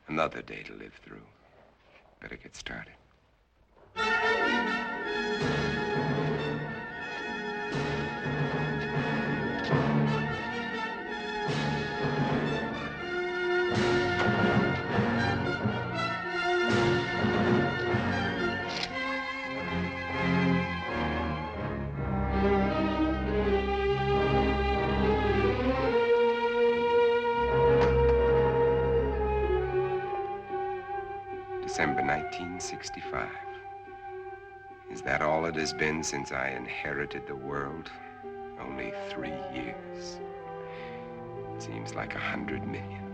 Another day to live through. Better get started. December 1965. Is that all it has been since I inherited the world? Only 3 years. Seems like 100 million.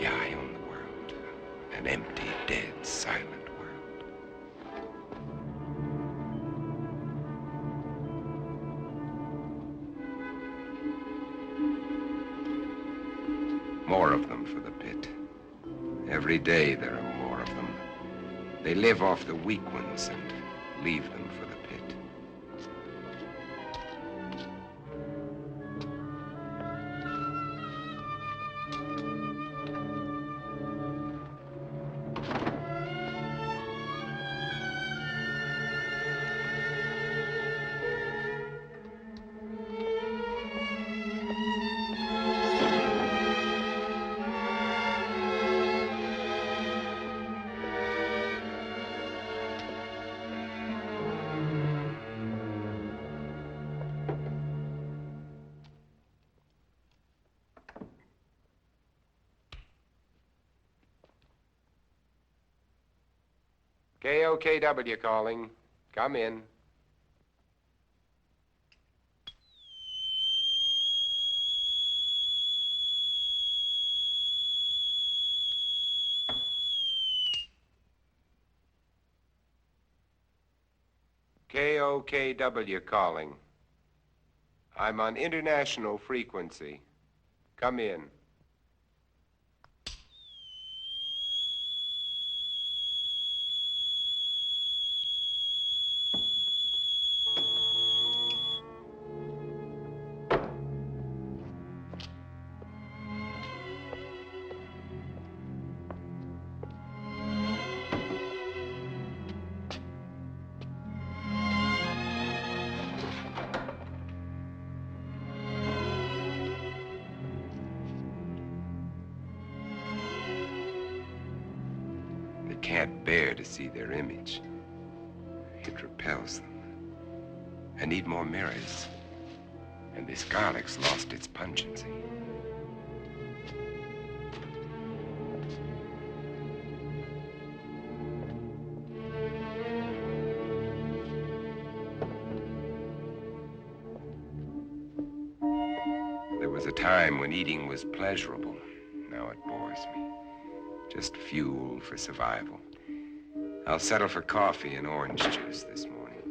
Yeah, I own the world. An empty, dead, silent world. More of them for the pit. Every day there are more of them. They live off the weak ones and leave them for the pit. KOKW calling. Come in. KOKW calling. I'm on international frequency. Come in. Can't bear to see their image. It repels them. I need more mirrors. And this garlic's lost its pungency. There was a time when eating was pleasurable. Now it bores me. Just fuel for survival. I'll settle for coffee and orange juice this morning.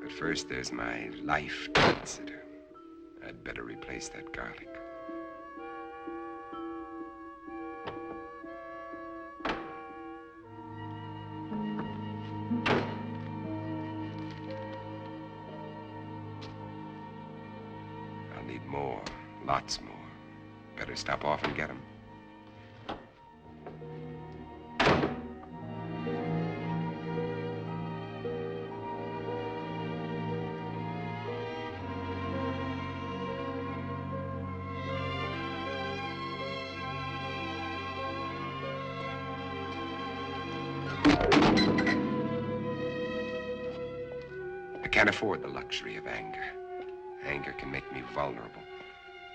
But first, there's my life to consider. I'd better replace that garlic. I'll need more, lots more. Better stop off and get them. I can't afford the luxury of anger. Anger can make me vulnerable.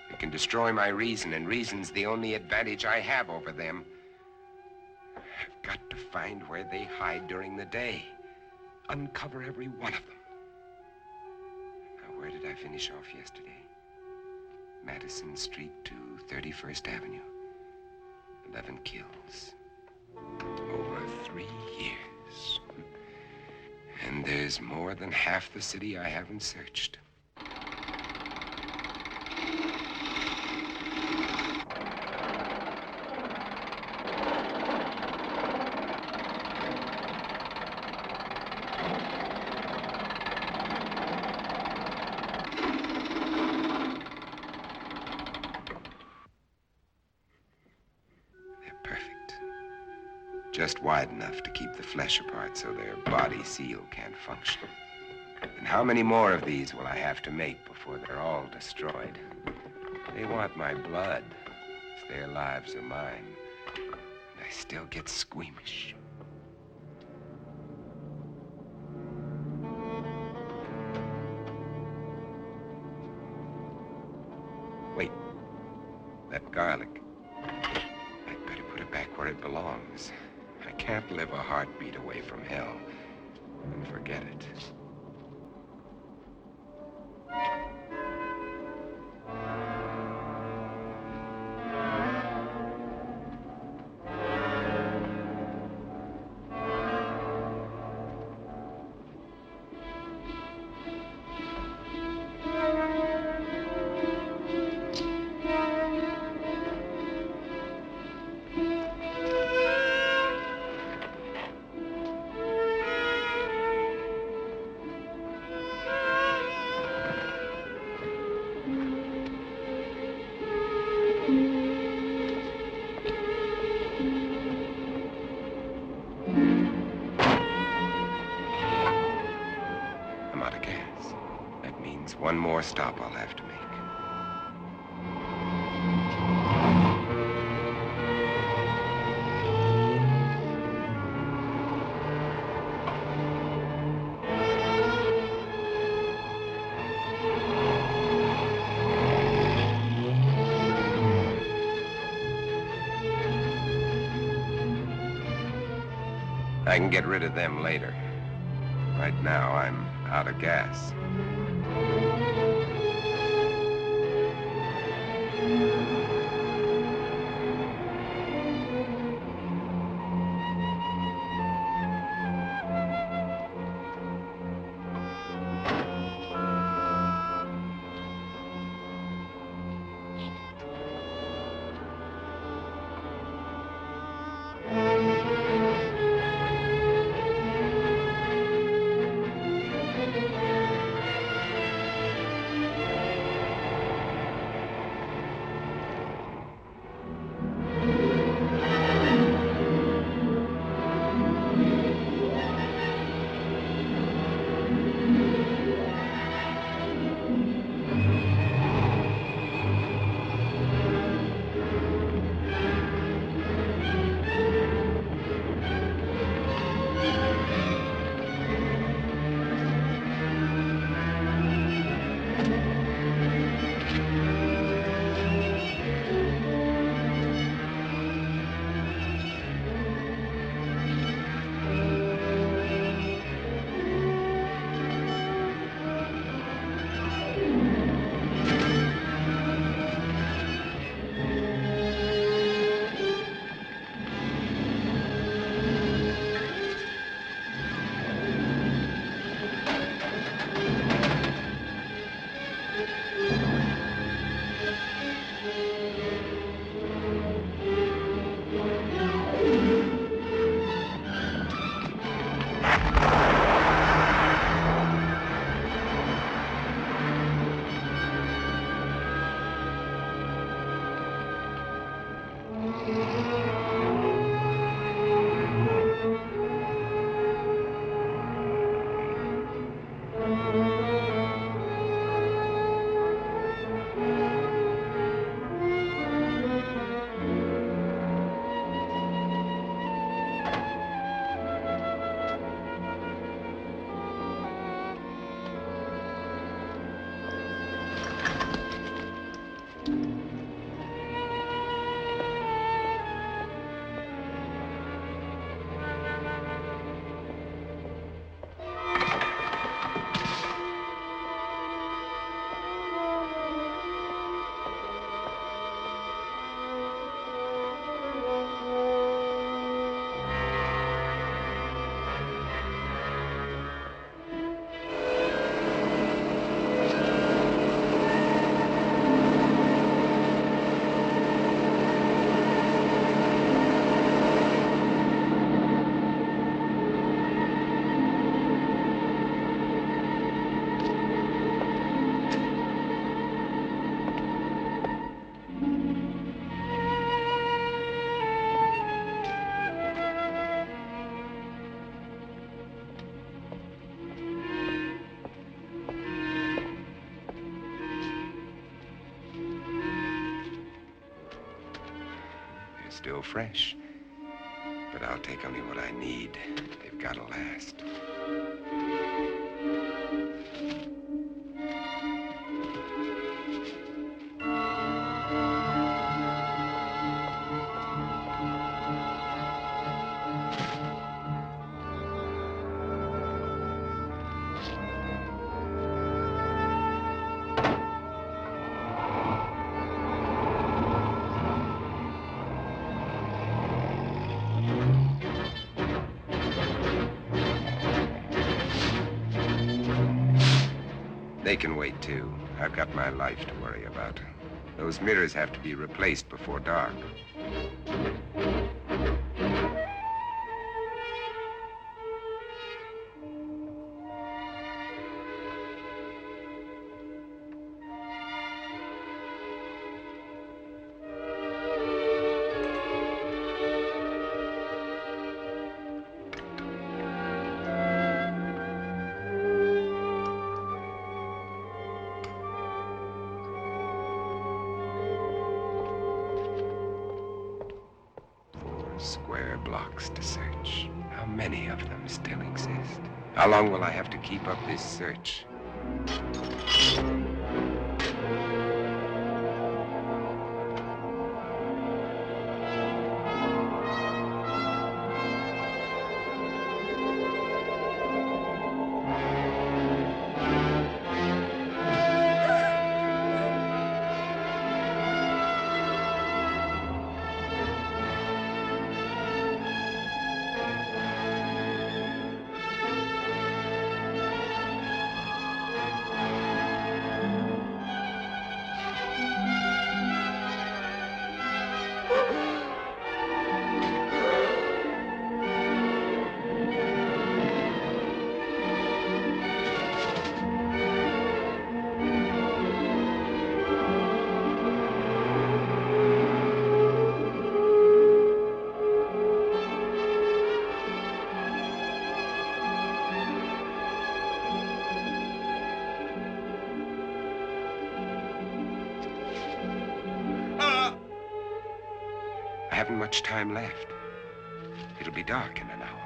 It can destroy my reason, and reason's the only advantage I have over them. I've got to find where they hide during the day. Uncover every one of them. Now, where did I finish off yesterday? Madison Street to 31st Avenue. 11 kills. Over 3 years. And there's more than half the city I haven't searched. Just wide enough to keep the flesh apart so their body seal can't function. And how many more of these will I have to make before they're all destroyed? They want my blood. Their lives are mine. And I still get squeamish. Wait. That garlic. I'd better put it back where it belongs. I can't live a heartbeat away from hell and forget it. One more stop I'll have to make. I can get rid of them later. Right now, I'm out of gas. Still fresh. But I'll take only what I need. They've got to last. They can wait, too. I've got my life to worry about. Those mirrors have to be replaced before dark. square blocks to search. How many of them still exist? How long will I have to keep up this search? I haven't much time left. It'll be dark in an hour.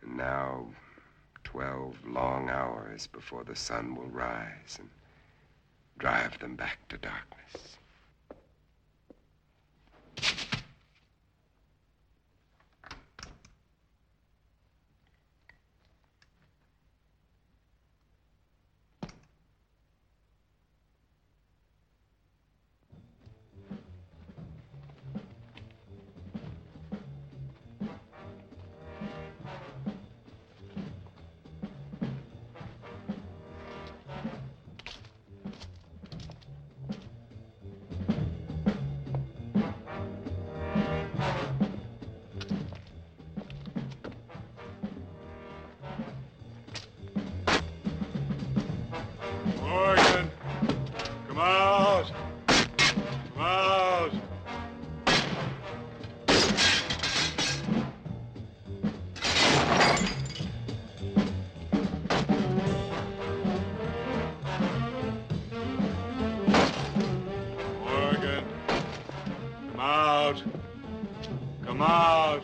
Now, 12 long hours before the sun will rise and drive them back to darkness. Morgan, come out. Come out. Morgan, come out. Come out.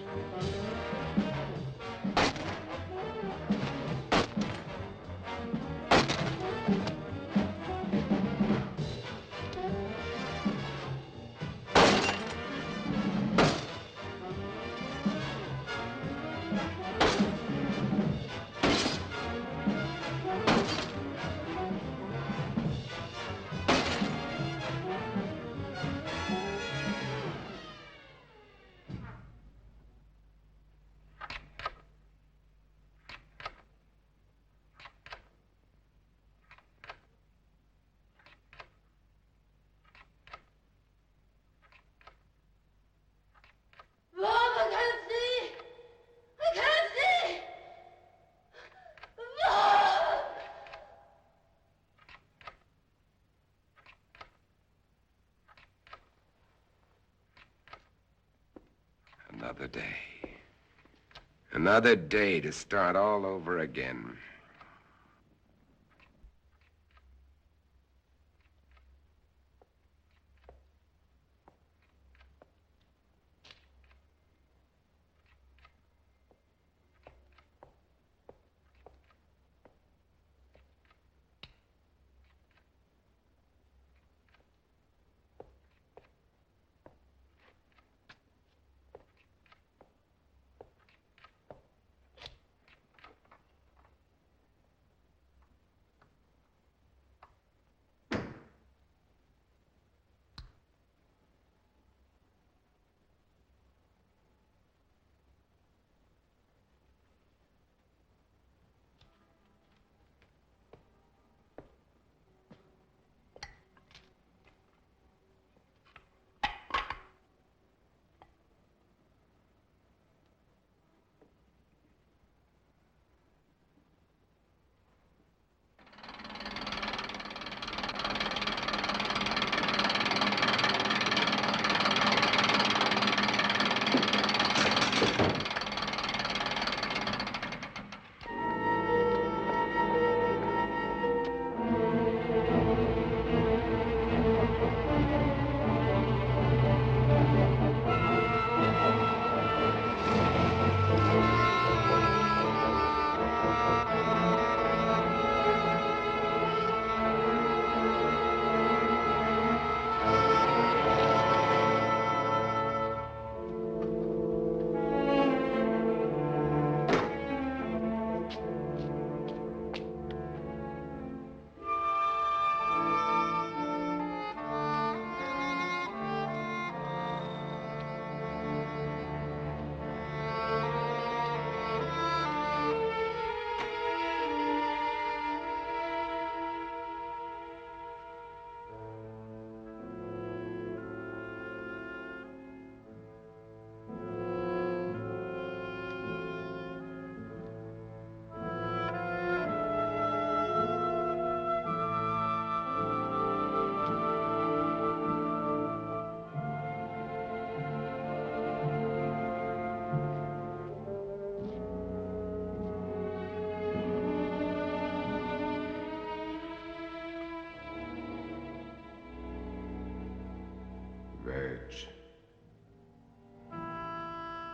Another day. Another day to start all over again.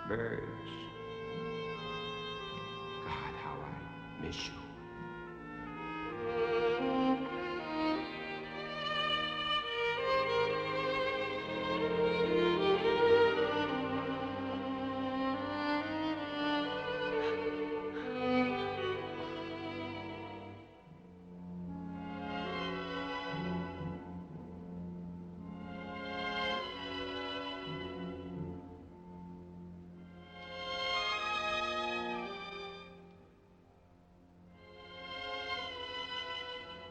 birds. God, how I miss you.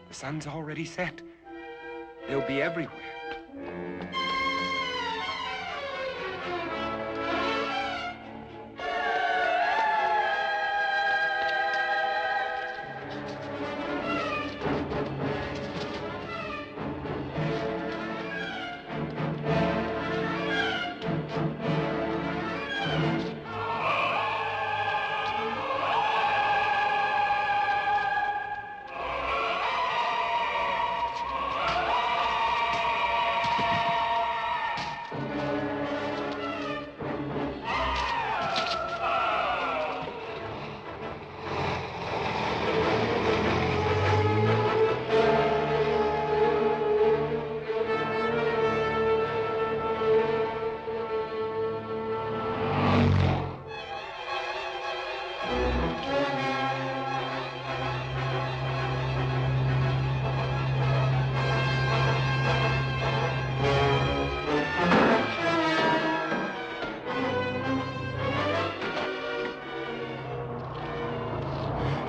The sun's already set. They'll be everywhere.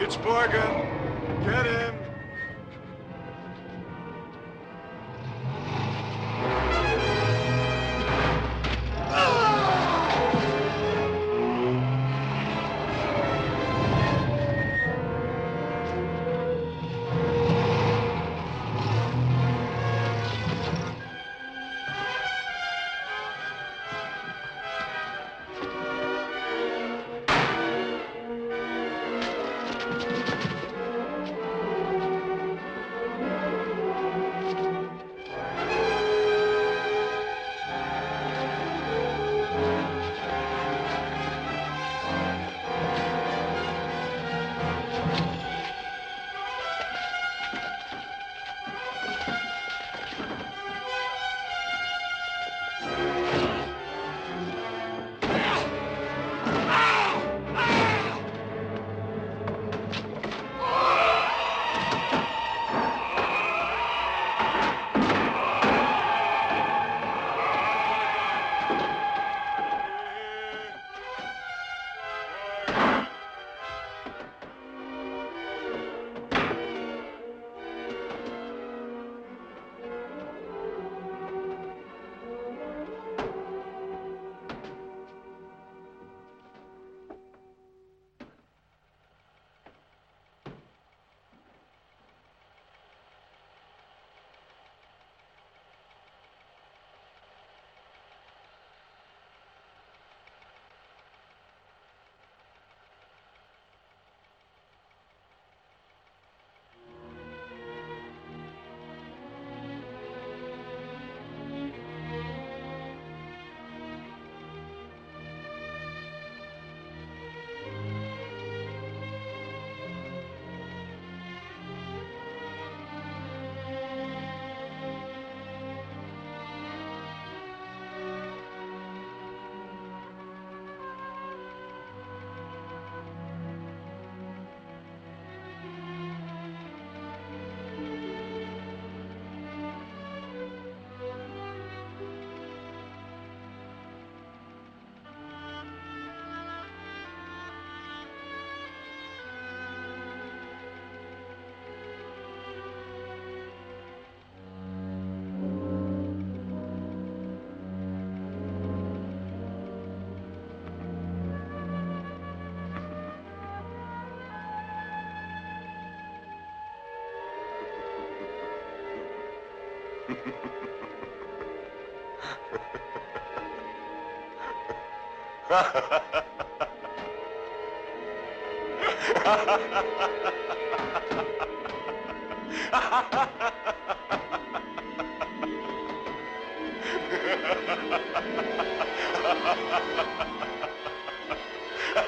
It's Morgan. Get him.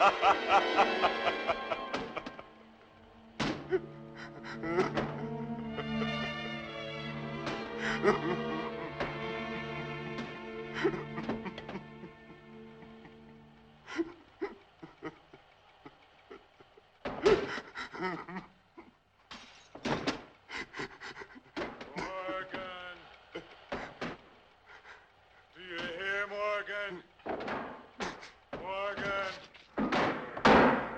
Morgan. Do you hear, Morgan? Morgan.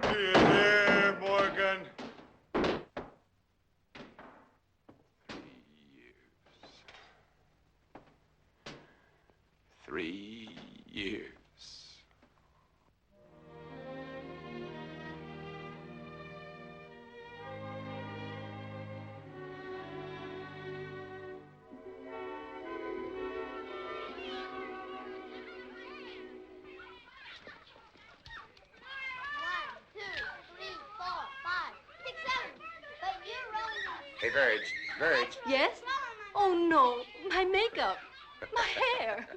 Do you hear, Morgan? 3 years. Hey, Verge. Yes? Oh, no. My makeup. My hair.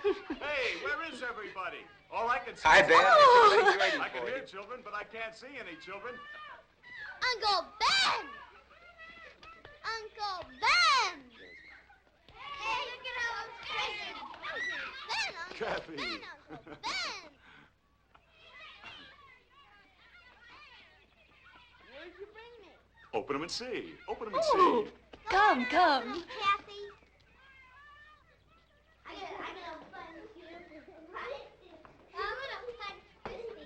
Hey, where is everybody? All I can see Hi, is... Ben. Oh. I can hear children, but I can't see any children. Uncle Ben! Uncle Ben! Hey, look at how I'm crazy. Uncle Ben, Uncle Kathy. Ben, Uncle Ben! Where'd you bring me? Open them and see. Open them and Oh, see. come. Kathy. I'm gonna punch you. I'm gonna punch Christy.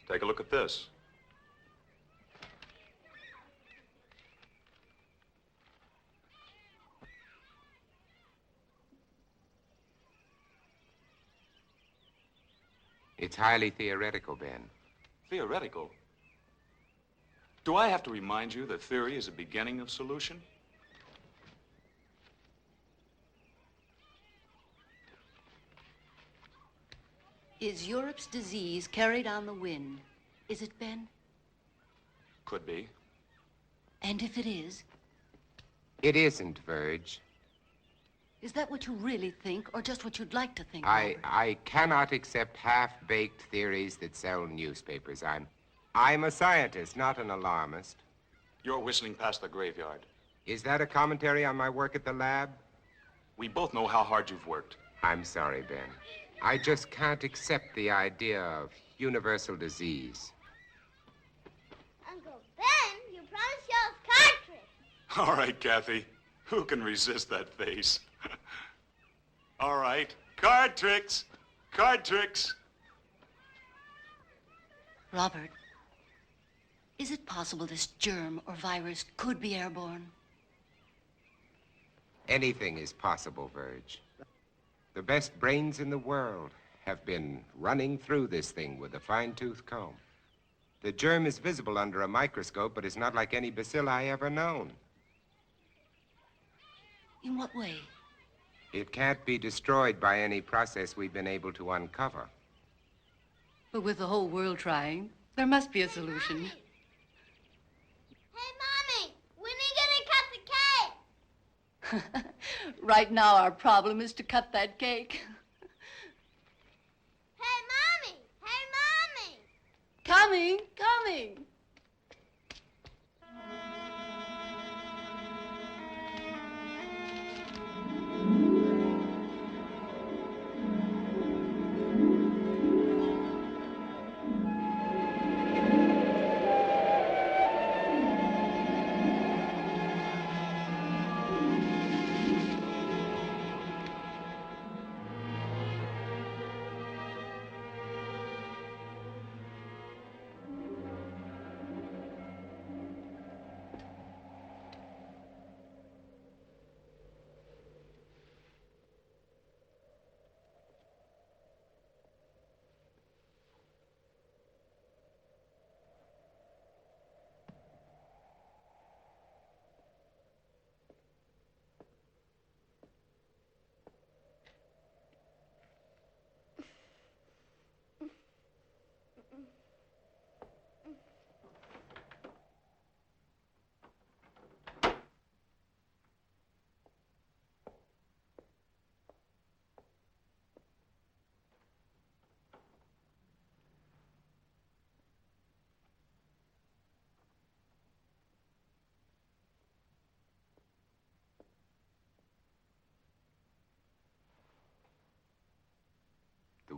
Take a look at this. It's highly theoretical, Ben. Theoretical. Do I have to remind you that theory is the beginning of solution? Is Europe's disease carried on the wind? Is it, Ben? Could be. And if it is, It isn't, Verge. is that what you really think, or just what you'd like to think? Robert? I cannot accept half-baked theories that sell newspapers. I'm a scientist, not an alarmist. You're whistling past the graveyard. Is that a commentary on my work at the lab? We both know how hard you've worked. I'm sorry, Ben. I just can't accept the idea of universal disease. Uncle Ben, you promised y'all a card trick. All right, Kathy. Who can resist that face? All right. Card tricks. Card tricks. Robert, is it possible this germ or virus could be airborne? Anything is possible, Verge. The best brains in the world have been running through this thing with a fine-tooth comb. The germ is visible under a microscope, but it's not like any bacilli ever known. In what way? It can't be destroyed by any process we've been able to uncover. But with the whole world trying, there must be a solution. Mommy. Hey, Mommy, when are you gonna cut the cake? Right now, our problem is to cut that cake. Hey, Mommy! Hey, Mommy! Coming.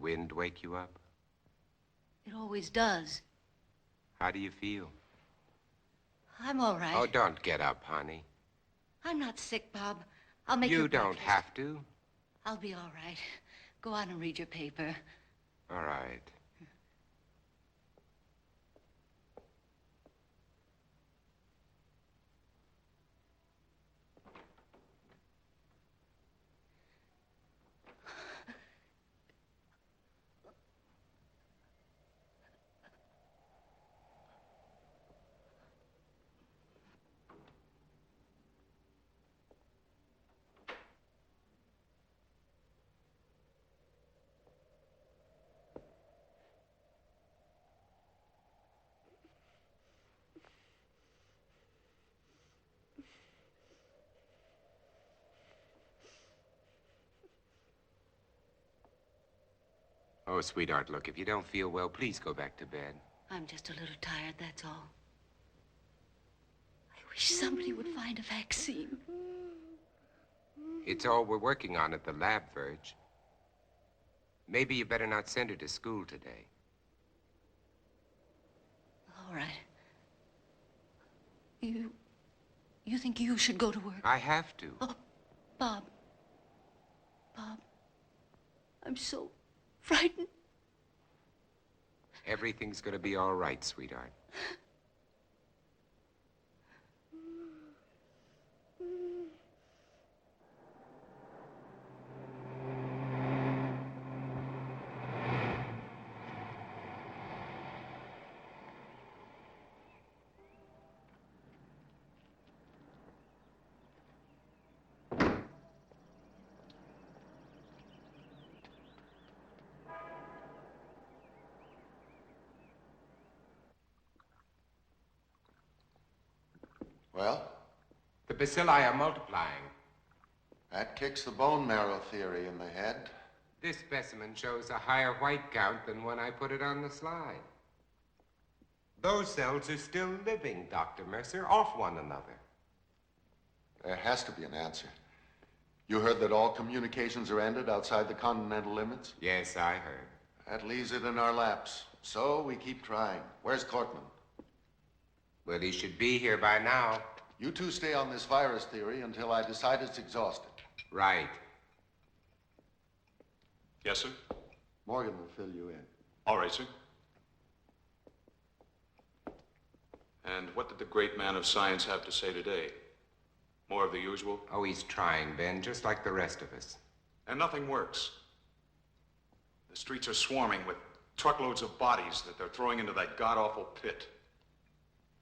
wind wake you up? It always does. How do you feel? I'm all right. Oh, don't get up, honey. I'm not sick, Bob. I'll make You your don't breakfast. have to. I'll be all right. Go on and read your paper. All right. Oh, sweetheart, look, if you don't feel well, please go back to bed. I'm just a little tired, that's all. I wish somebody would find a vaccine. It's all we're working on at the lab, Verge. Maybe you better not send her to school today. All right. You think you should go to work? I have to. Oh, Bob. Bob. I'm so frightened. Everything's gonna be all right, sweetheart. Well, The bacilli are multiplying. that kicks the bone marrow theory in the head. This specimen shows a higher white count than when I put it on the slide. Those cells are still living, Dr. Mercer, off one another. There has to be an answer. You heard that all communications are ended outside the continental limits? Yes, I heard. That leaves it in our laps. So we keep trying. Where's Cortman? Well, he should be here by now. You two stay on this virus theory until I decide it's exhausted. Right. Yes, sir? Morgan will fill you in. All right, sir. And what did the great man of science have to say today? More of the usual? Oh, he's trying, Ben, just like the rest of us. And nothing works. The streets are swarming with truckloads of bodies that they're throwing into that god-awful pit.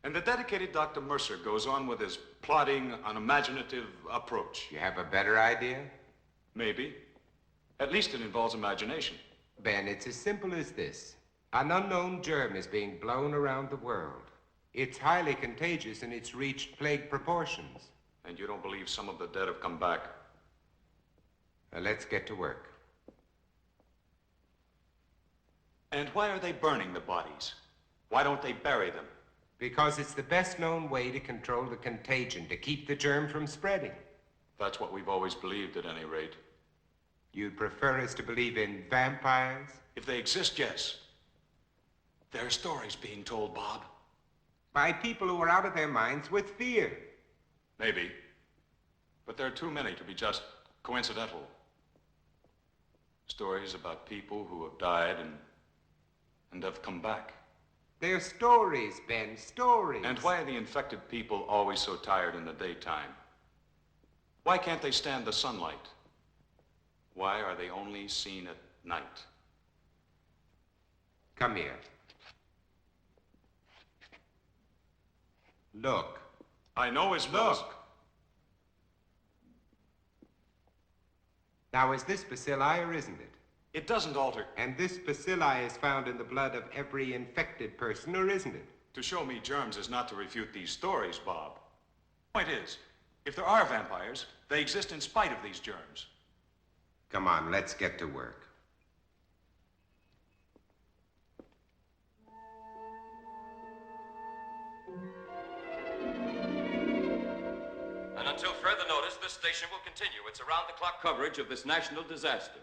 And the dedicated Dr. Mercer goes on with his plodding, unimaginative approach. You have a better idea? Maybe. At least it involves imagination. Ben, it's as simple as this. An unknown germ is being blown around the world. It's highly contagious and it's reached plague proportions. And you don't believe some of the dead have come back? Let's get to work. And why are they burning the bodies? Why don't they bury them? Because it's the best known way to control the contagion, to keep the germ from spreading. That's what we've always believed, at any rate. You'd prefer us to believe in vampires? If they exist, yes. There are stories being told, Bob. By people who are out of their minds with fear. Maybe. But there are too many to be just coincidental. Stories about people who have died and have come back. They're stories, Ben, stories. And why are the infected people always so tired in the daytime? Why can't they stand the sunlight? Why are they only seen at night? Come here. Look. I know his nose. Look. Now, is this bacilli or isn't it? It doesn't alter. And this bacilli is found in the blood of every infected person, or isn't it? To show me germs is not to refute these stories, Bob. Point is, if there are vampires, they exist in spite of these germs. Come on, let's get to work. And until further notice, this station will continue its around-the-clock coverage of this national disaster.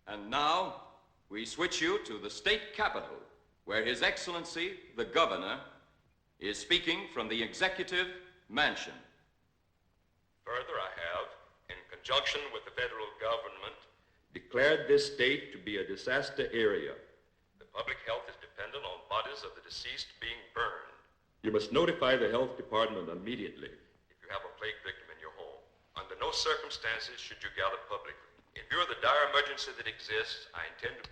And now, we switch you to the state capitol, where His Excellency, the Governor, is speaking from the Executive Mansion. Further, I have, in conjunction with the federal government, declared this state to be a disaster area. the public health is dependent on bodies of the deceased being burned. You must notify the health department immediately. If you have a plague victim in your home, under no circumstances should you gather publicly. In view of the dire emergency that exists, I intend to...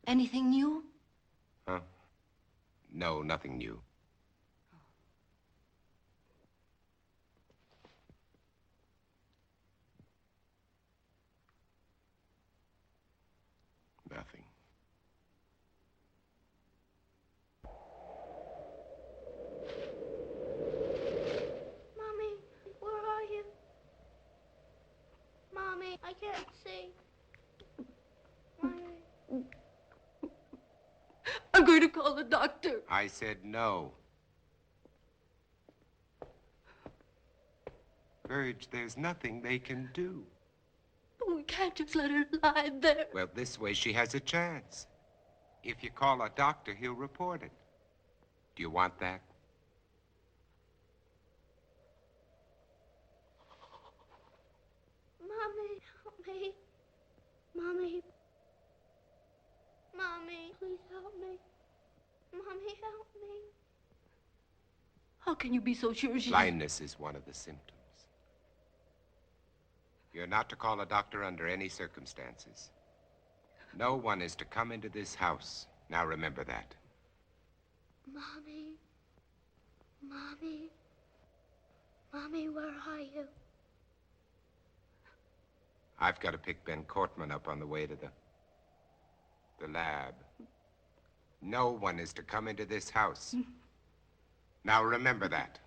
Anything new? Huh? No, nothing new. Nothing. Mommy, where are you? Mommy, I can't see. Mommy. I'm going to call the doctor. I said no. Virg, there's nothing they can do. But we can't just let her lie there. Well, this way she has a chance. If you call a doctor, he'll report it. Do you want that? Mommy, help me. Mommy. Mommy, please help me. Mommy, help me. How can you be so sure she's... Blindness is one of the symptoms. You're not to call a doctor under any circumstances. No one is to come into this house. Now remember that. Mommy. Mommy. Mommy, where are you? I've got to pick Ben Cortman up on the way to the lab. No one is to come into this house. Now remember that.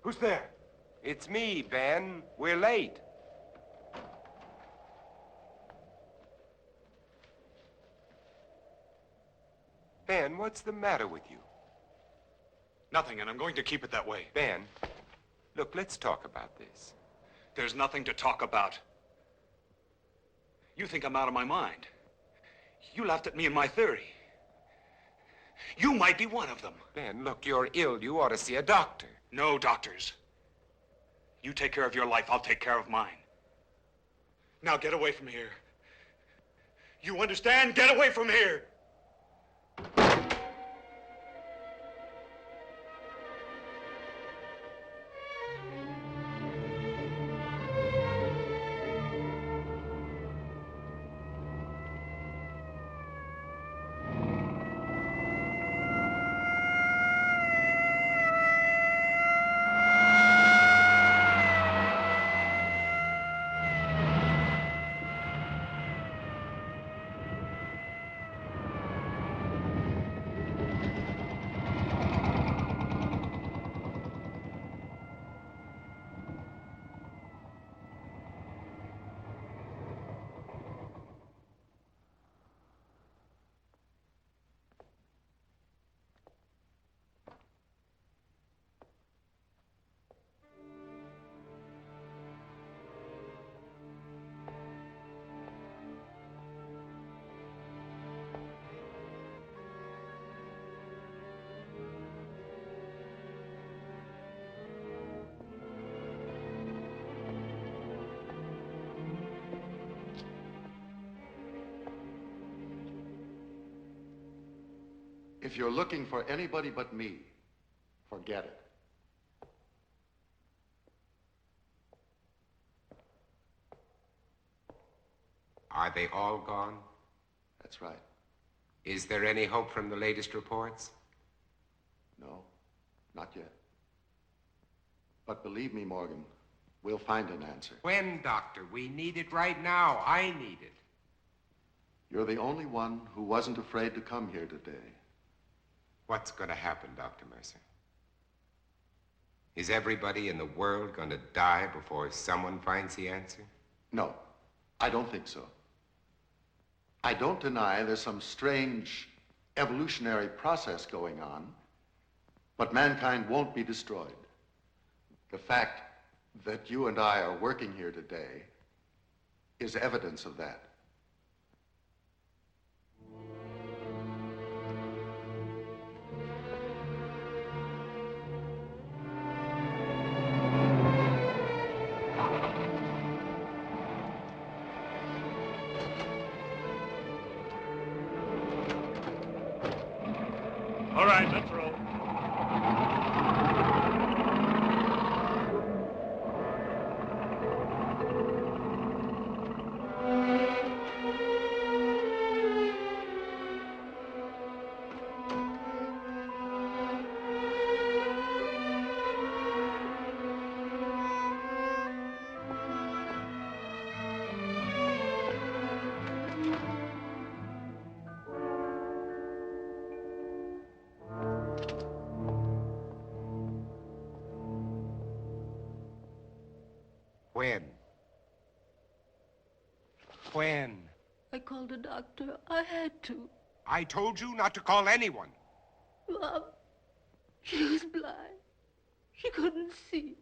Who's there? It's me, Ben. We're late. Ben, what's the matter with you? Nothing, and I'm going to keep it that way. Ben, look, let's talk about this. There's nothing to talk about. You think I'm out of my mind. You laughed at me and my theory. You might be one of them. Ben, look, you're ill. You ought to see a doctor. No doctors. You take care of your life, I'll take care of mine. Now get away from here. You understand? Get away from here! If you're looking for anybody but me, forget it. Are they all gone? That's right. Is there any hope from the latest reports? No, not yet. But believe me, Morgan, we'll find an answer. When, Doctor? We need it right now. I need it. You're the only one who wasn't afraid to come here today. What's going to happen, Dr. Mercer? Is everybody in the world going to die before someone finds the answer? No, I don't think so. I don't deny there's some strange evolutionary process going on, but mankind won't be destroyed. The fact that you and I are working here today is evidence of that. All right, let's roll. When? When? I called a doctor. I had to. I told you not to call anyone. Mom, she was blind. She couldn't see.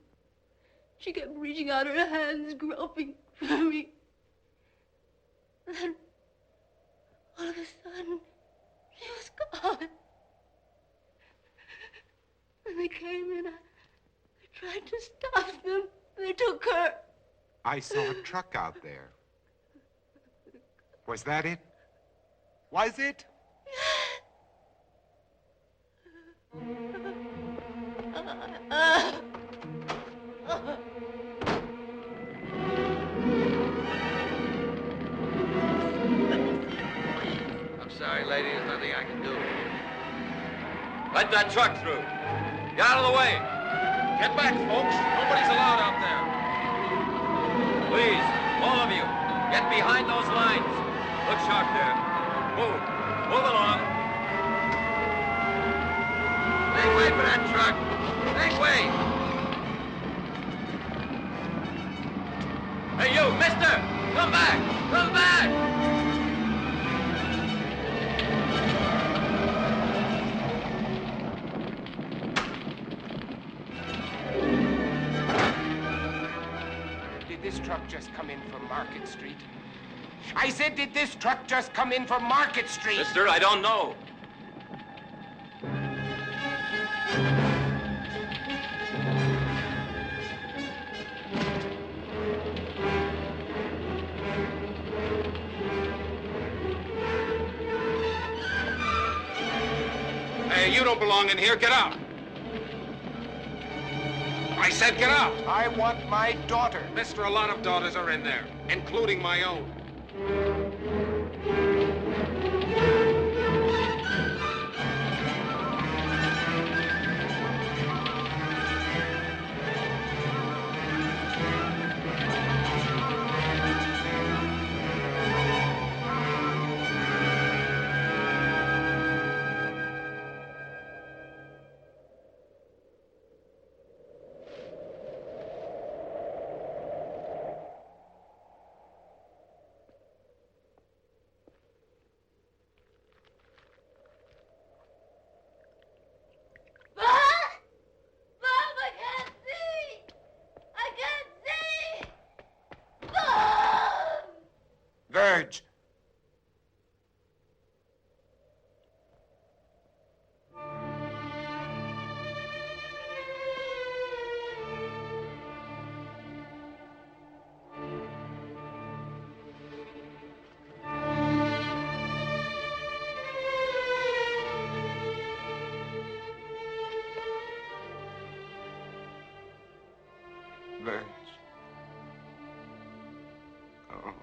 She kept reaching out her hands, groping for me. Then, all of a sudden, she was gone. When they came in, I tried to stop them. They took her. I saw a truck out there. Was that it? Was it? I'm sorry, lady. There's nothing I can do. Let that truck through. Get out of the way. Get back, folks. Nobody's allowed out there. Please, all of you, get behind those lines. Look sharp there. Move. Move along. Make way for that truck. Make way. Hey, you, mister! Come back! Come back! Did this truck just come in from Market Street? I said, did this truck just come in from Market Street? Mister, I don't know. Hey, you don't belong in here. Get out. I said get out. I want my daughter. Mister, a lot of daughters are in there, including my own. Verge. Birch. Oh.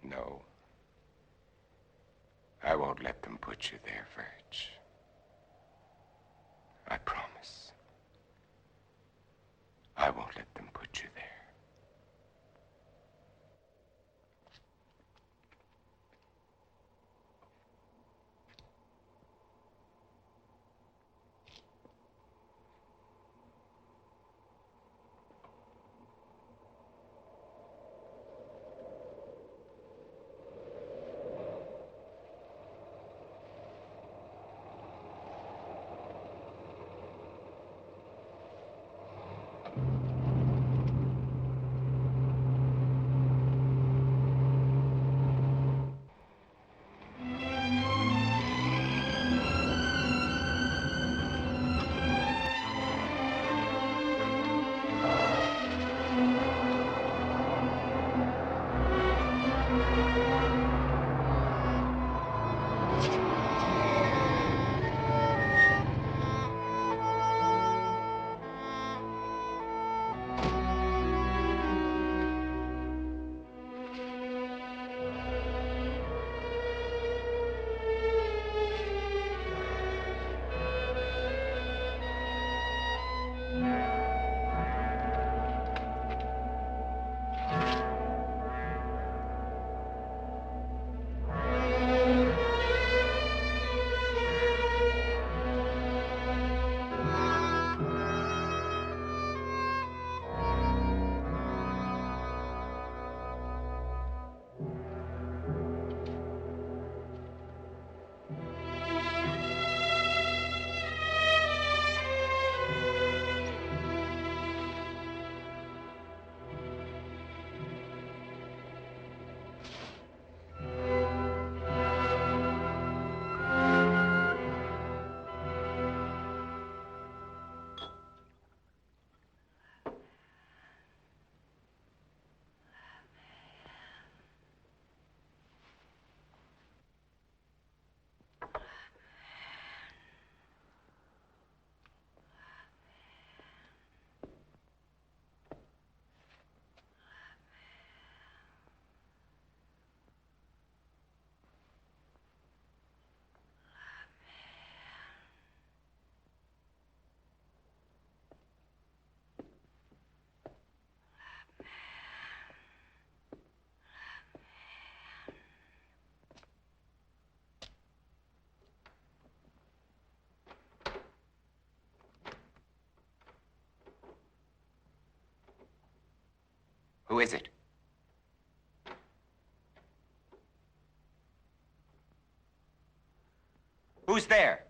No. I won't let them put you there, Virch. I promise. I won't let them put you there. Who is it? Who's there?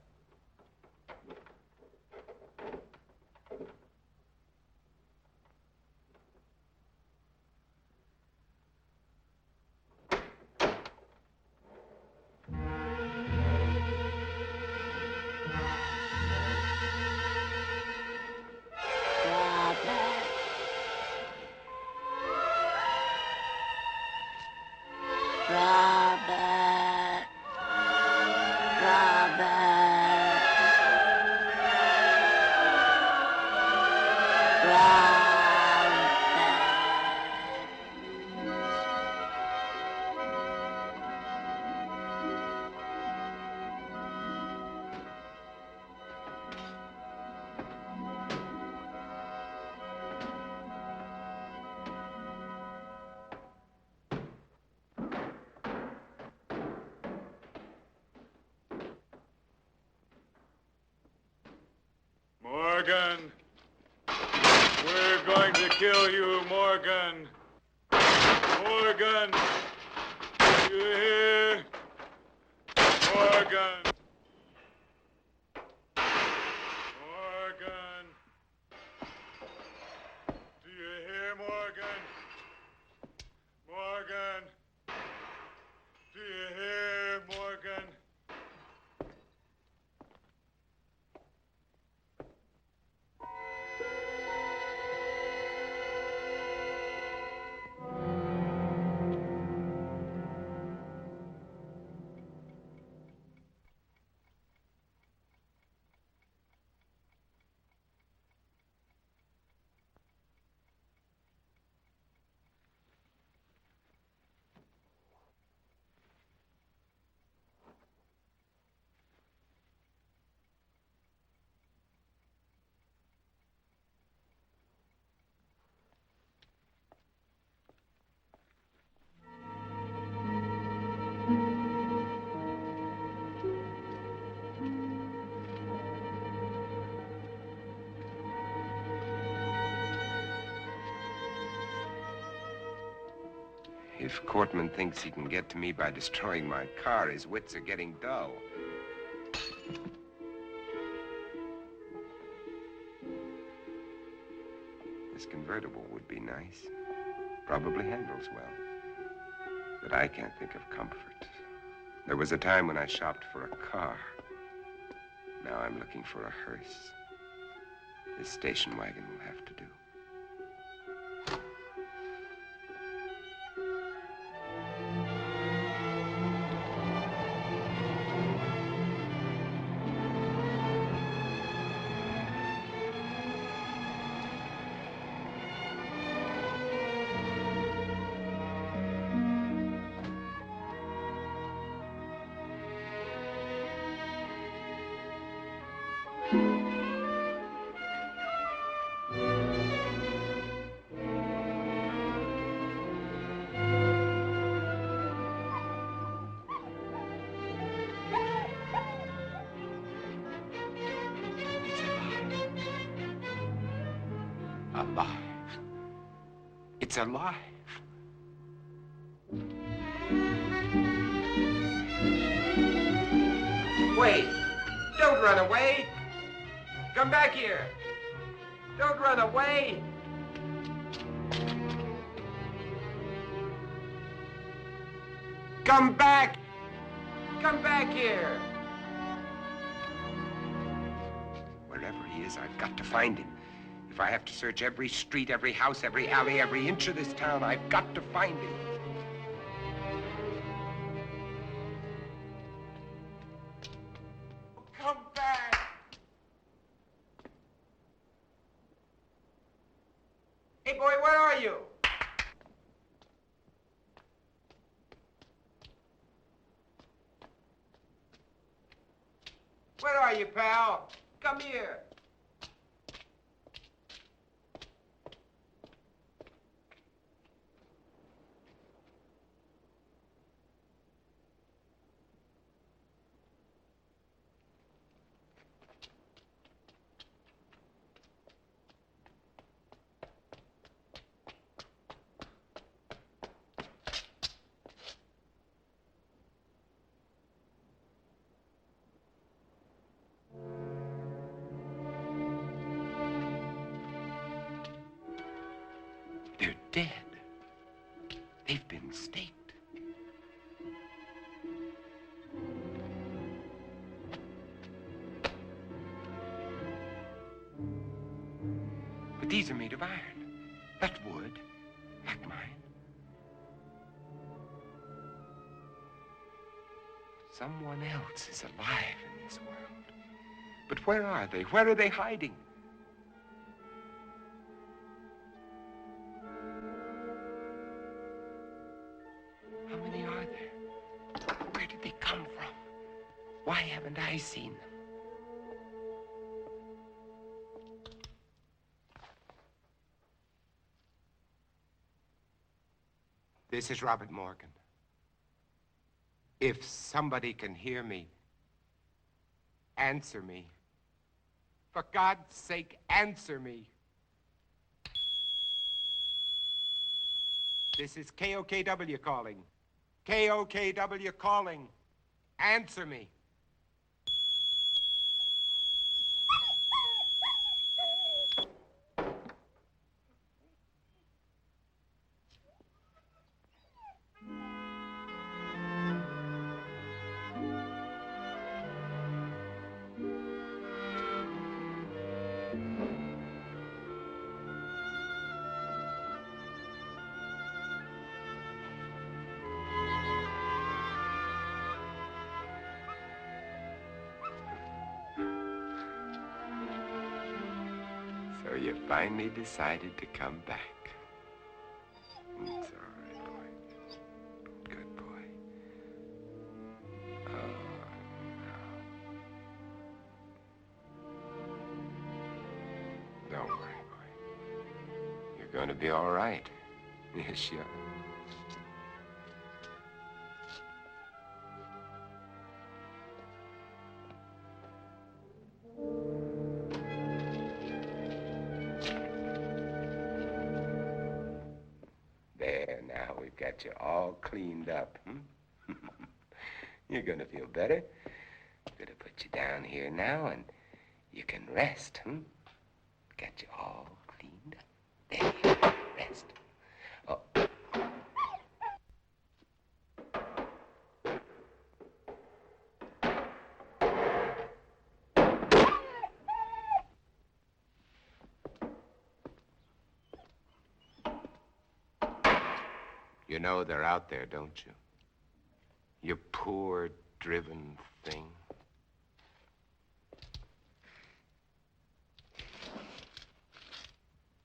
Morgan! We're going to kill you, Morgan! Morgan! You hear? Morgan! Morgan! Do you hear, Morgan? Morgan! Do you hear, Morgan? If Cortman thinks he can get to me by destroying my car, his wits are getting dull. This convertible would be nice. Probably handles well. But I can't think of comfort. There was a time when I shopped for a car. Now I'm looking for a hearse. This station wagon will have to do. Alive. It's alive. Wait! Don't run away! Come back here! Don't run away! Come back! Come back here! Wherever he is, I've got to find him. If I have to search every street, every house, every alley, every inch of this town, I've got to find him. Come back! Hey, boy, where are you? Where are you, pal? Come here. They're dead. They've been staked. But these are made of iron. Not wood, like mine. Someone else is alive in this world. But where are they? Where are they hiding? How many are there? Where did they come from? Why haven't I seen them? This is Robert Morgan. If somebody can hear me, answer me. For God's sake, answer me. This is KOKW calling. KOKW calling. Answer me. So you finally decided to come back. It's all right, boy. Good boy. Oh, no. Don't worry, boy. You're going to be all right. Yes, you are. There, now we've got you all cleaned up, You're gonna feel better. Gonna put you down here now, and you can rest, Got you all cleaned up. There you are. Rest. Oh. You know they're out there, don't you? You poor, driven thing.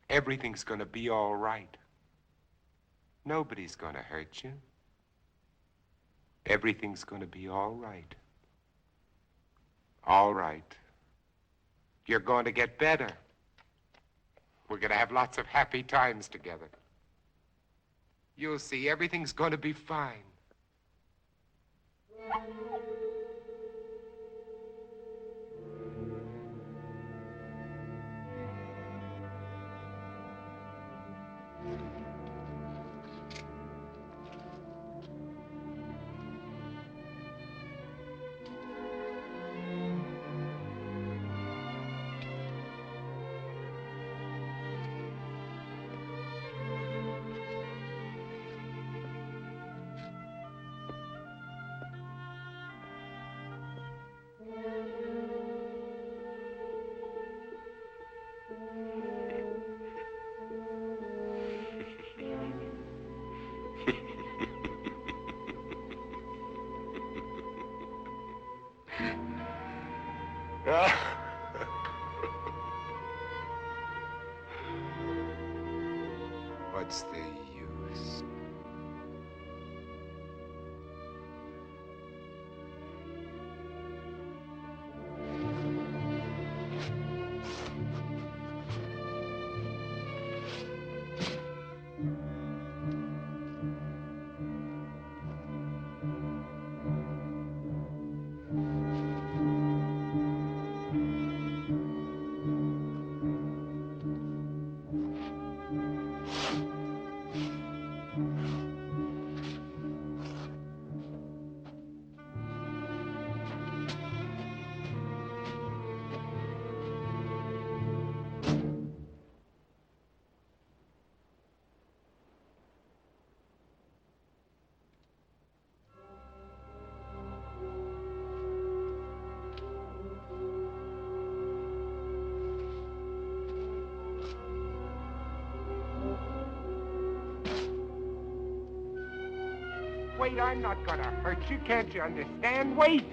Everything's gonna be all right. Nobody's gonna hurt you. Everything's gonna be all right. All right. You're going to get better. We're gonna have lots of happy times together. You'll see, everything's gonna be fine. What's the use? Wait, I'm not gonna hurt you. Can't you understand? Wait!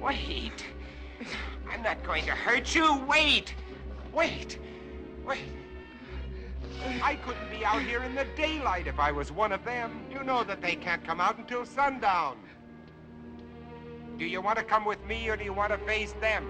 Wait! I'm not going to hurt you. Wait! Wait! Wait. I couldn't be out here in the daylight if I was one of them. You know that they can't come out until sundown. Do you want to come with me or do you want to face them?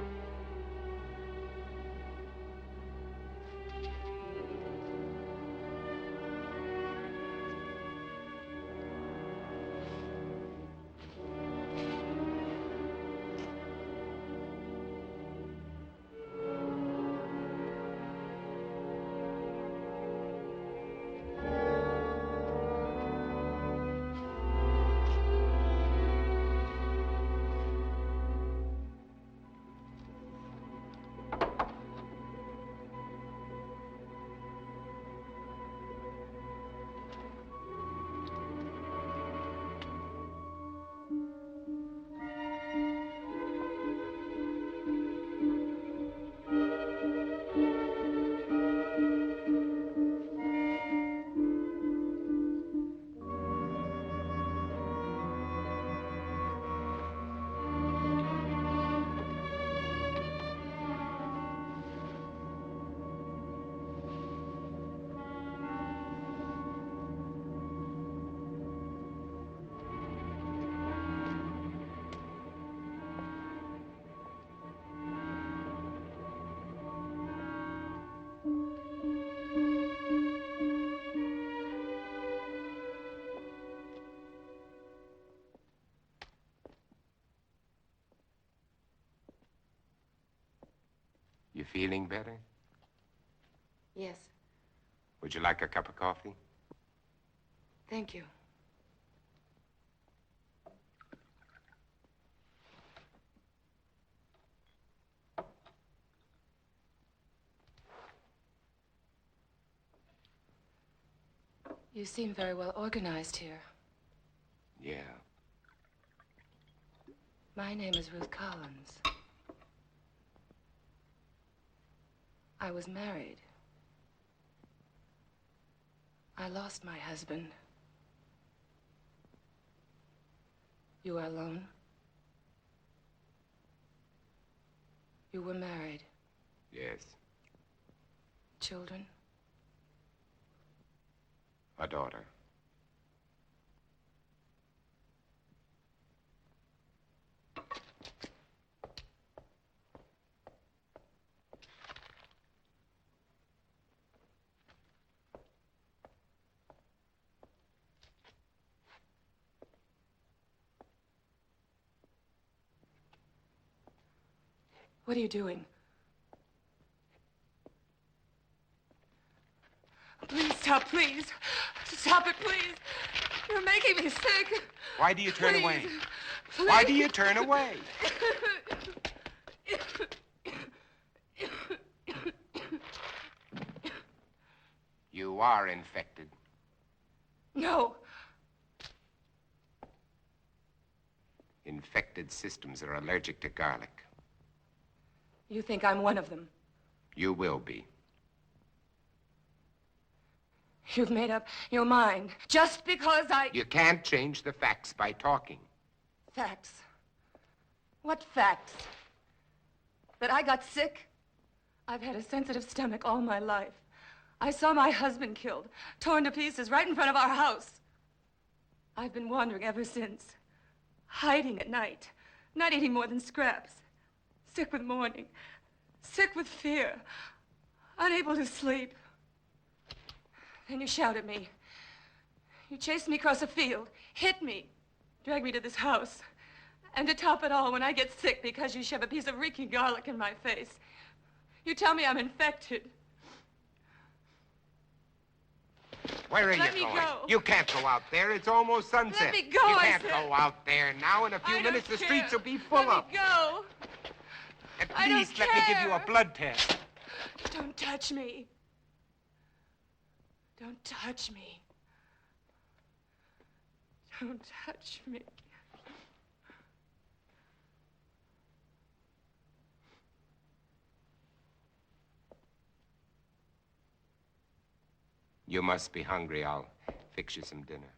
You feeling better? Yes, Would you like a cup of coffee? thank you. You seem very well organized here. Yeah. My name is Ruth Collins. I was married. I lost my husband. You are alone? You were married. Yes. Children? A daughter. What are you doing? Please stop, please. Stop it, please. You're making me sick. Why do you turn Please. away? Please. Why do you turn away? You are infected. No. Infected systems are allergic to garlic. You think I'm one of them? You will be. You've made up your mind just because You can't change the facts by talking. Facts? What facts? That I got sick? I've had a sensitive stomach all my life. I saw my husband killed, torn to pieces right in front of our house. I've been wandering ever since, hiding at night, not eating more than scraps, sick with mourning, sick with fear, unable to sleep. Then you shout at me. You chased me across a field, hit me, dragged me to this house. And to top it all, when I get sick because you shove a piece of reeking garlic in my face, you tell me I'm infected. Where are Let you me going? go. You can't go out there. It's almost sunset. Let me go, You I can't said. go out there now. In a few I minutes, the don't streets care. will be full Let up. me go. At I don't least let me give you a care. blood test. Don't touch me. Don't touch me. Don't touch me. You must be hungry. I'll fix you some dinner.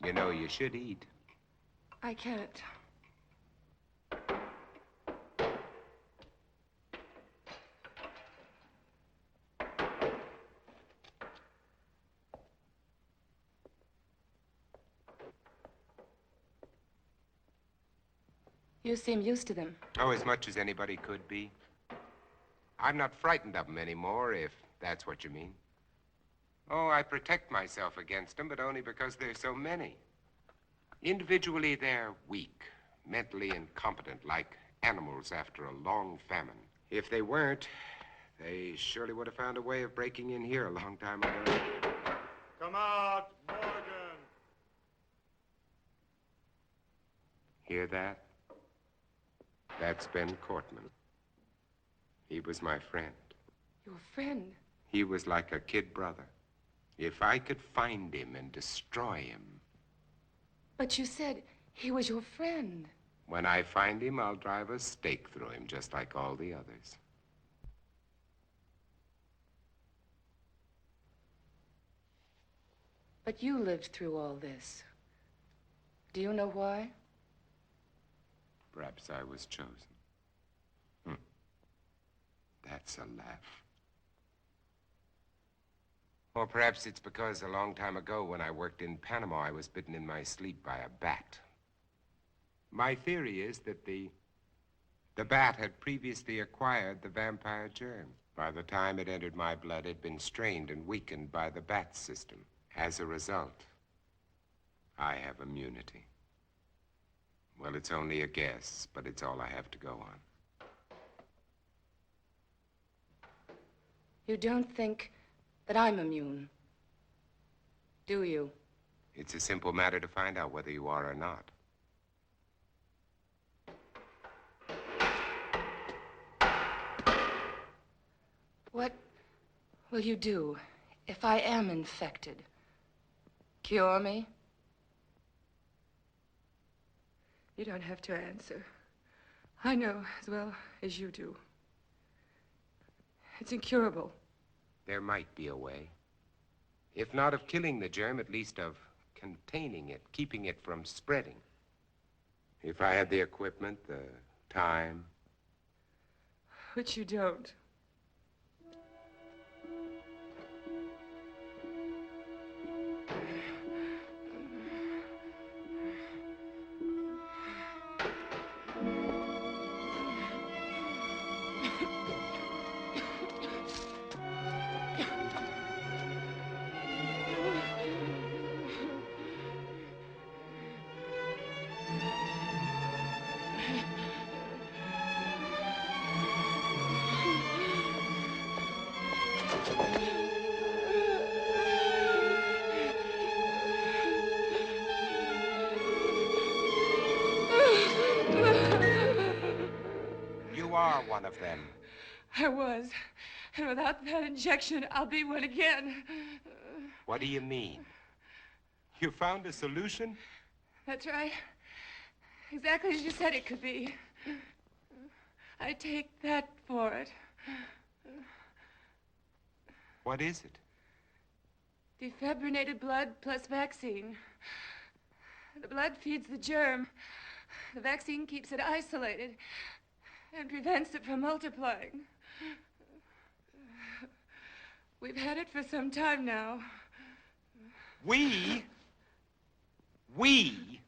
You know, you should eat. I can't. You seem used to them. Oh, as much as anybody could be. I'm not frightened of them anymore, if that's what you mean. Oh, I protect myself against them, but only because there's so many. Individually, they're weak, mentally incompetent, like animals after a long famine. If they weren't, they surely would have found a way of breaking in here a long time ago. Come out, Morgan. Hear that? That's Ben Cortman. He was my friend. Your friend? He was like a kid brother. If I could find him and destroy him. But you said he was your friend. When I find him, I'll drive a stake through him, just like all the others. But you lived through all this. Do you know why? Perhaps I was chosen. That's a laugh. Or perhaps it's because a long time ago when I worked in Panama, I was bitten in my sleep by a bat. My theory is that the bat had previously acquired the vampire germ. By the time it entered my blood, it had been strained and weakened by the bat system. As a result, I have immunity. Well, it's only a guess, but it's all I have to go on. You don't think that I'm immune, do you? It's a simple matter to find out whether you are or not. What will you do if I am infected? Cure me? You don't have to answer. I know as well as you do. It's incurable. There might be a way. If not of killing the germ, at least of containing it, keeping it from spreading. If I had the equipment, the time. Which you don't. You are one of them. I was. And without that injection, I'll be one again. What do you mean? You found a solution? That's right. Exactly as you said it could be. I take that for it. What is it? Defibrinated blood plus vaccine. The blood feeds the germ. The vaccine keeps it isolated and prevents it from multiplying. We've had it for some time now. We?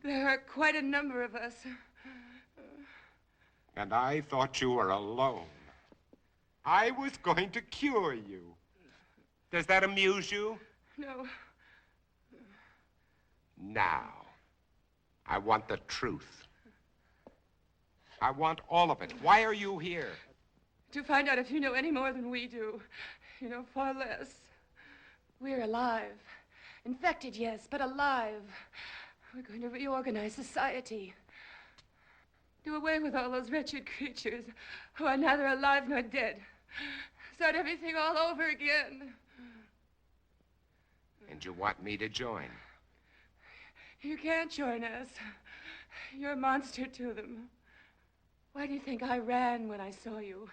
There are quite a number of us. And I thought you were alone. I was going to cure you. Does that amuse you? No. Now, I want the truth. I want all of it. Why are you here? To find out if you know any more than we do. You know far less. We're alive. Infected, yes, but alive. We're going to reorganize society. Do away with all those wretched creatures who are neither alive nor dead. Start everything all over again. And you want me to join? You can't join us. You're a monster to them. Why do you think I ran when I saw you?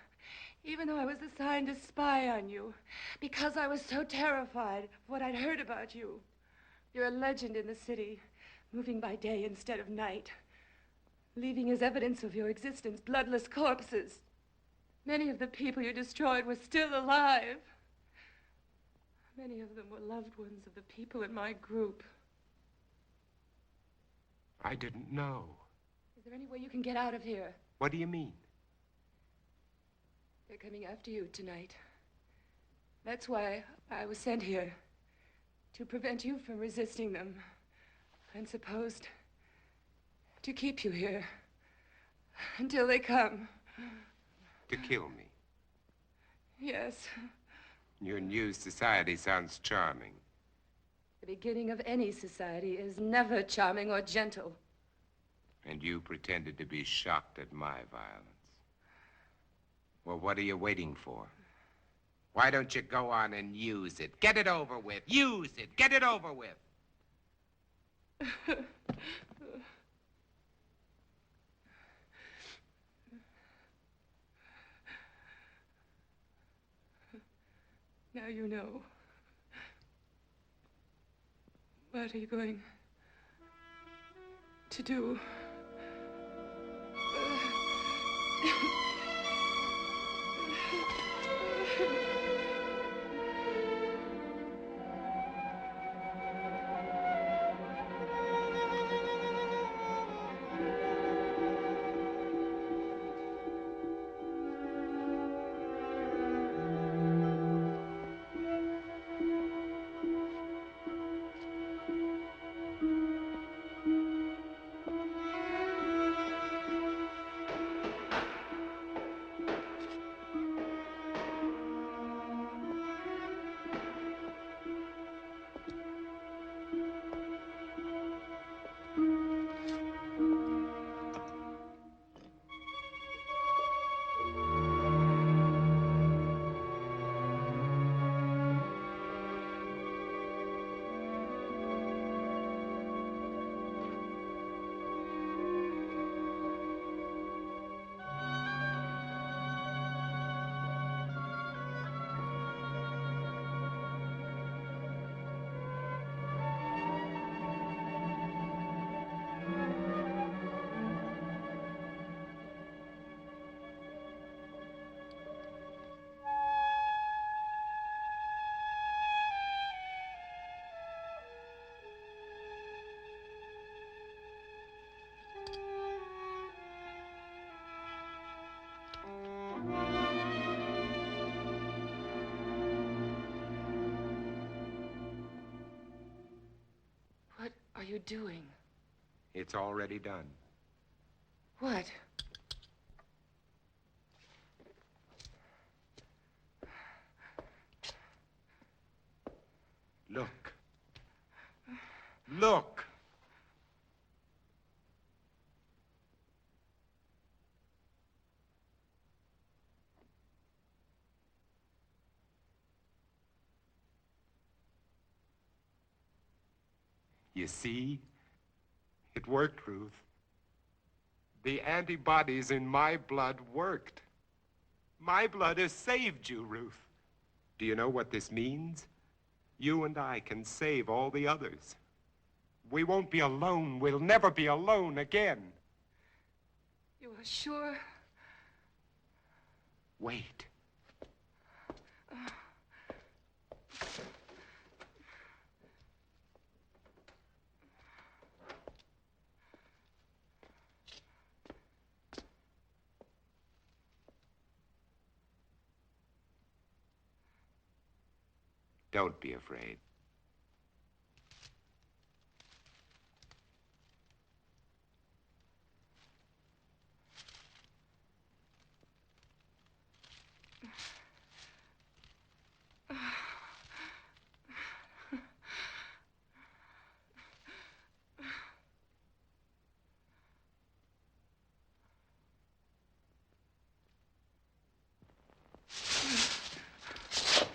Even though I was assigned to spy on you. Because I was so terrified of what I'd heard about you. You're a legend in the city, moving by day instead of night. Leaving as evidence of your existence bloodless corpses. Many of the people you destroyed were still alive. Many of them were loved ones of the people in my group. I didn't know. Is there any way you can get out of here? What do you mean? They're coming after you tonight. That's why I was sent here. To prevent you from resisting them. And supposed to keep you here. Until they come. To kill me? Yes. Your new society sounds charming. The beginning of any society is never charming or gentle. And you pretended to be shocked at my violence. Well, what are you waiting for? Why don't you go on and use it? Get it over with. Use it. Get it over with. Now you know. What are you going to do? you doing? It's already done. What? Look. Look. You see? It worked, Ruth. The antibodies in my blood worked. My blood has saved you, Ruth. Do you know what this means? You and I can save all the others. We won't be alone. We'll never be alone again. You are sure? Wait. Don't be afraid.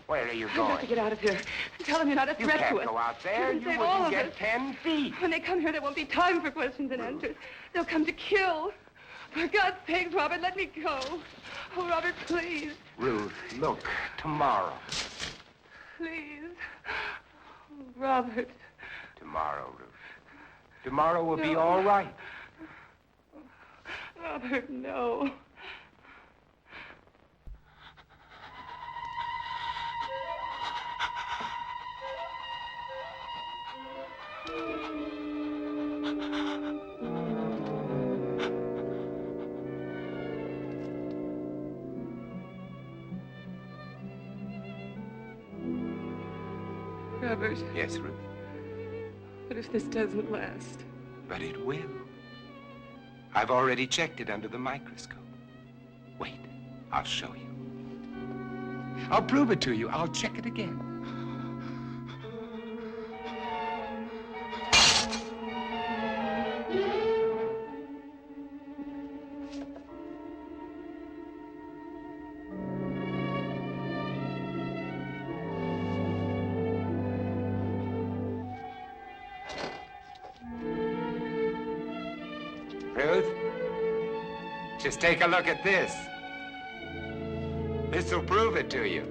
Where are you I've going? got to get out of here. Tell them you're not a You threat can't to us. go out there. You You can save all wouldn't of get us. 10 feet. When they come here, there won't be time for questions and answers. They'll come to kill. For God's sake, Robert, let me go. Oh, Robert, please. Ruth, look, tomorrow. Please. Oh, Robert. Tomorrow, Ruth. Tomorrow will be No. all right. Robert, no. Robert, Yes, Ruth. what if this doesn't last? But it will. I've already checked it under the microscope. Wait, I'll show you. I'll prove it to you. I'll check it again. Ruth, just take a look at this. This'll prove it to you.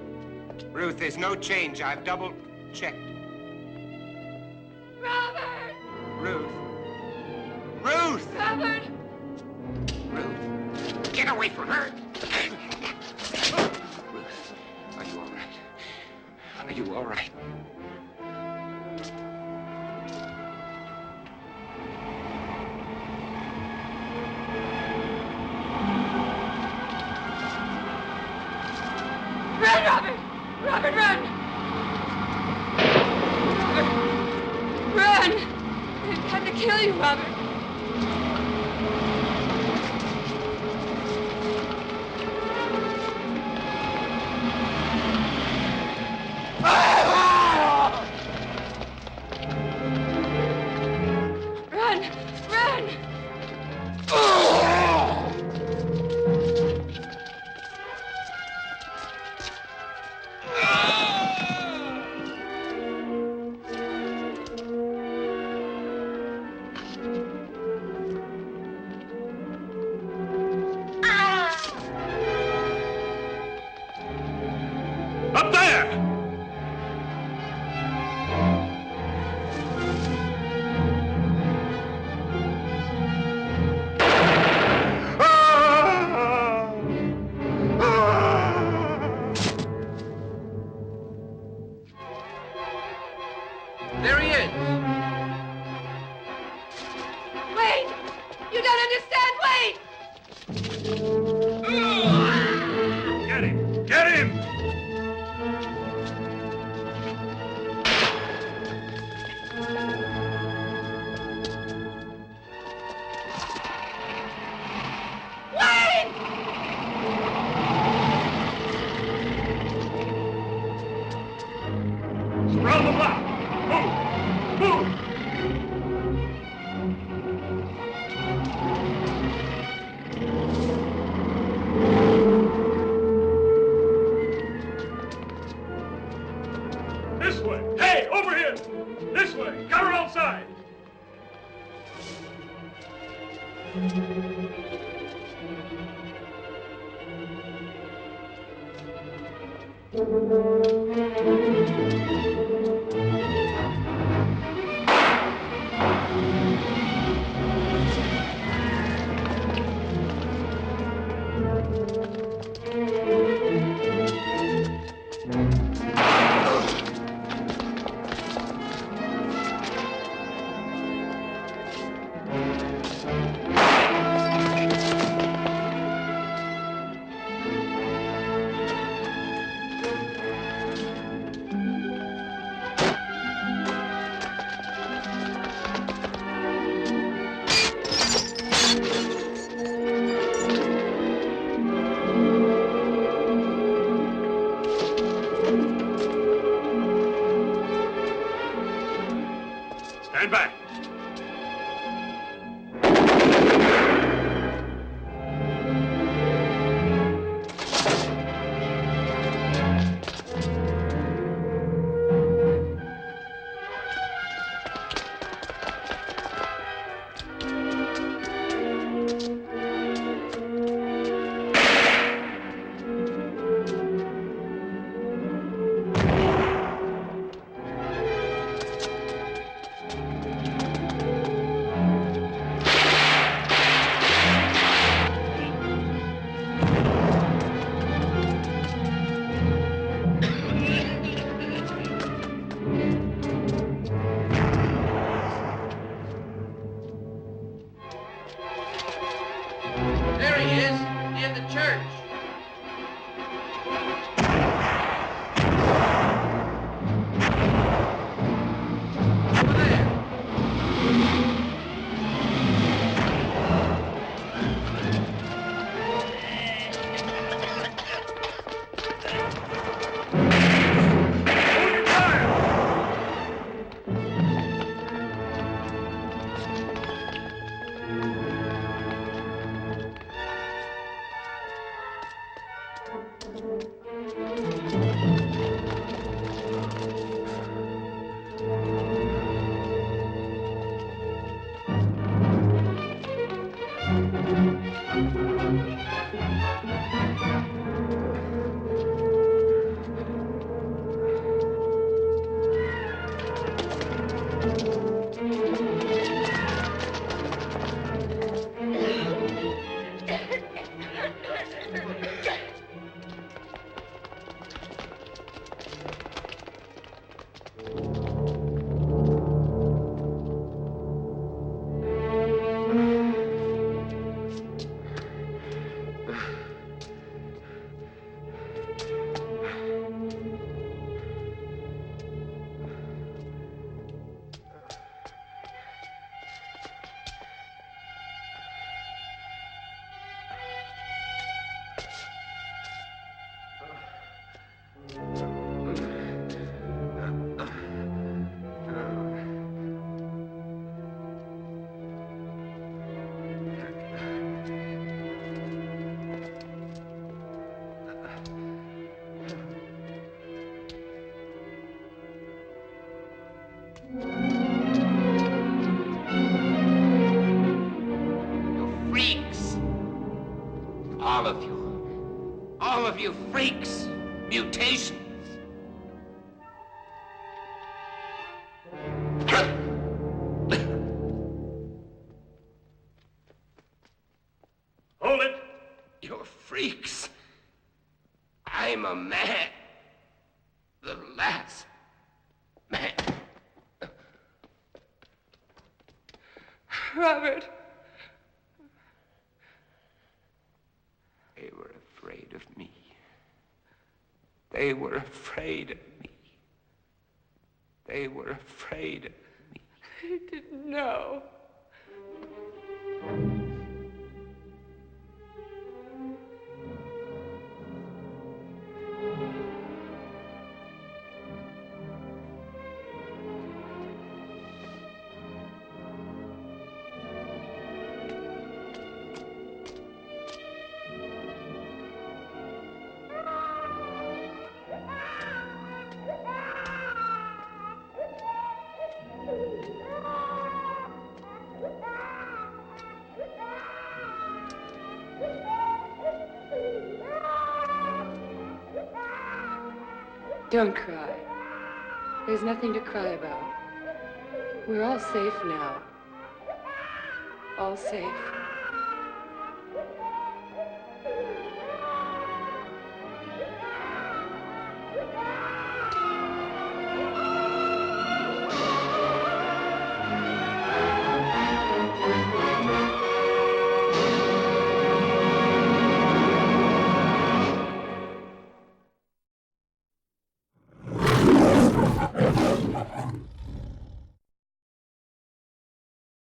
Ruth, there's no change. I've double-checked. Robert! Ruth. Ruth! Robert! Ruth, get away from her! Ruth, are you all right? Are you all right? Run, Robert! Robert, run! Robert, run! They've tried to kill you, Robert. Run! Run! Up there! There he is. Wait! You don't understand! Wait! Get him! Get him! Move! Move! This way! Hey, over here! This way! Got her outside! Stand back. There he is, near the church. Over there. Freaks! All of you. All of you freaks! Mutations! Hold it! You're freaks. I'm a man. The last man. Robert. They were afraid of me. They were afraid of me. They were afraid of me. I didn't know. Don't cry. There's nothing to cry about. We're all safe now. All safe.